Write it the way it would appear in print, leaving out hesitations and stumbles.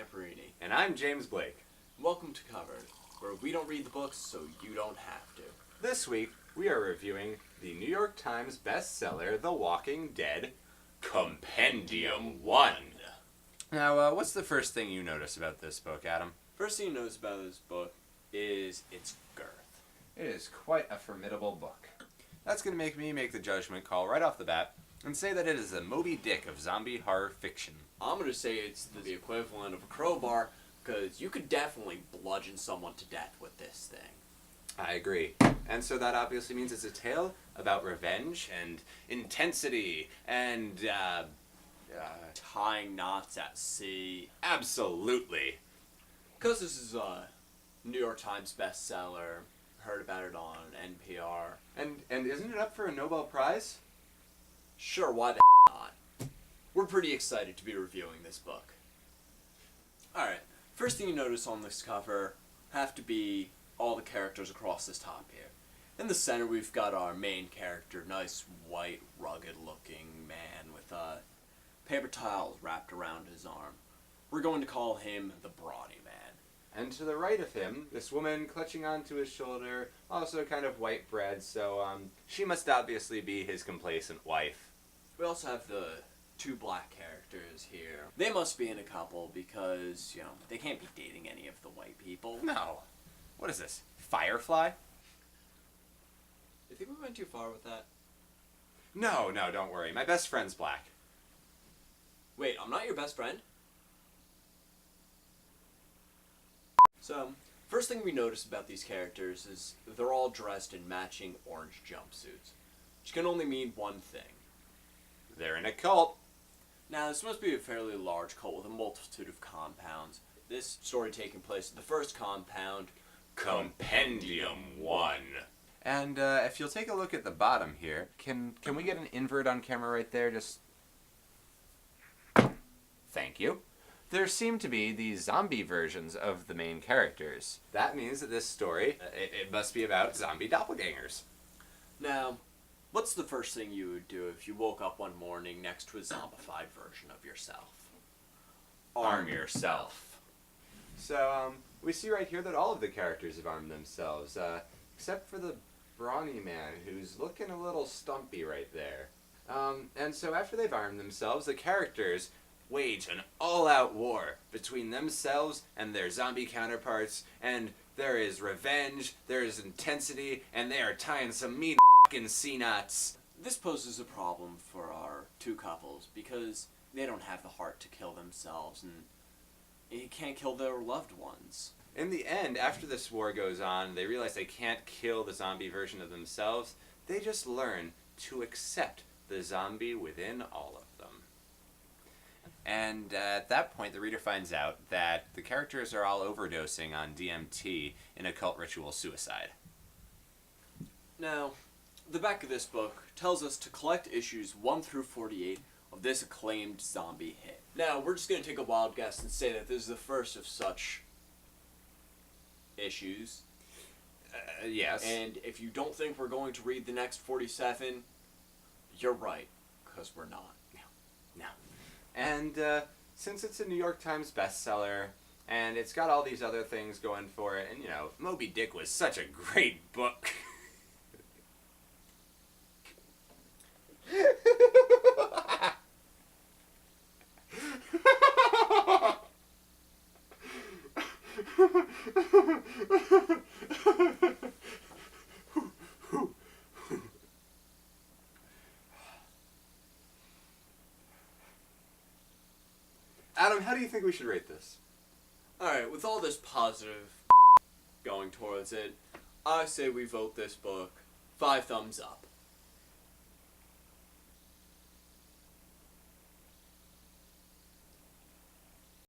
Camperini. And I'm James Blake. Welcome to Covered, where we don't read the books so you don't have to. This week, we are reviewing the New York Times bestseller, The Walking Dead, Compendium One. Now, what's the first thing you notice about this book, Adam? First thing you notice about this book is its girth. It is quite a formidable book. That's going to make me make the judgment call right off the bat and say that it is the Moby Dick of zombie horror fiction. I'm going to say it's the equivalent of a crowbar, because you could definitely bludgeon someone to death with this thing. I agree. And so that obviously means it's a tale about revenge and intensity and, tying knots at sea. Absolutely. Because this is a New York Times bestseller, heard about it on NPR. And isn't it up for a Nobel Prize? Sure, why the not? We're pretty excited to be reviewing this book. Alright, first thing you notice on this cover have to be all the characters across this top here. In the center we've got our main character, nice white rugged looking man with paper towels wrapped around his arm. We're going to call him the Brawny Man. And to the right of him, this woman clutching onto his shoulder, also kind of white bread, so she must obviously be his complacent wife. We also have the two black characters here. They must be in a couple because, they can't be dating any of the white people. No. What is this? Firefly? You think we went too far with that? No, don't worry. My best friend's black. Wait, I'm not your best friend? So, first thing we notice about these characters is they're all dressed in matching orange jumpsuits, which can only mean one thing. They're in a cult. Now, this must be a fairly large cult with a multitude of compounds. This story taking place in the first compound, Compendium One. And if you'll take a look at the bottom here, can we get an invert on camera right there? Just... Thank you. There seem to be these zombie versions of the main characters. That means that this story, it must be about zombie doppelgangers. Now, what's the first thing you would do if you woke up one morning next to a zombified version of yourself? Arm yourself. So, we see right here that all of the characters have armed themselves, except for the Brawny Man, who's looking a little stumpy right there. And so after they've armed themselves, the characters wage an all-out war between themselves and their zombie counterparts, and there is revenge, there is intensity, and they are tying some mean f***ing C-knots. This poses a problem for our two couples, because they don't have the heart to kill themselves, and they can't kill their loved ones. In the end, after this war goes on, they realize they can't kill the zombie version of themselves. They just learn to accept the zombie within all of them. And at that point, the reader finds out that the characters are all overdosing on DMT in a cult ritual suicide. Now, the back of this book tells us to collect issues 1 through 48 of this acclaimed zombie hit. Now, we're just going to take a wild guess and say that this is the first of such issues. Yes. And if you don't think we're going to read the next 47, you're right, because we're not. No. And since it's a New York Times bestseller, and it's got all these other things going for it, and Moby Dick was such a great book. Adam, how do you think we should rate this? Alright, with all this positive going towards it, I say we vote this book 5 thumbs up.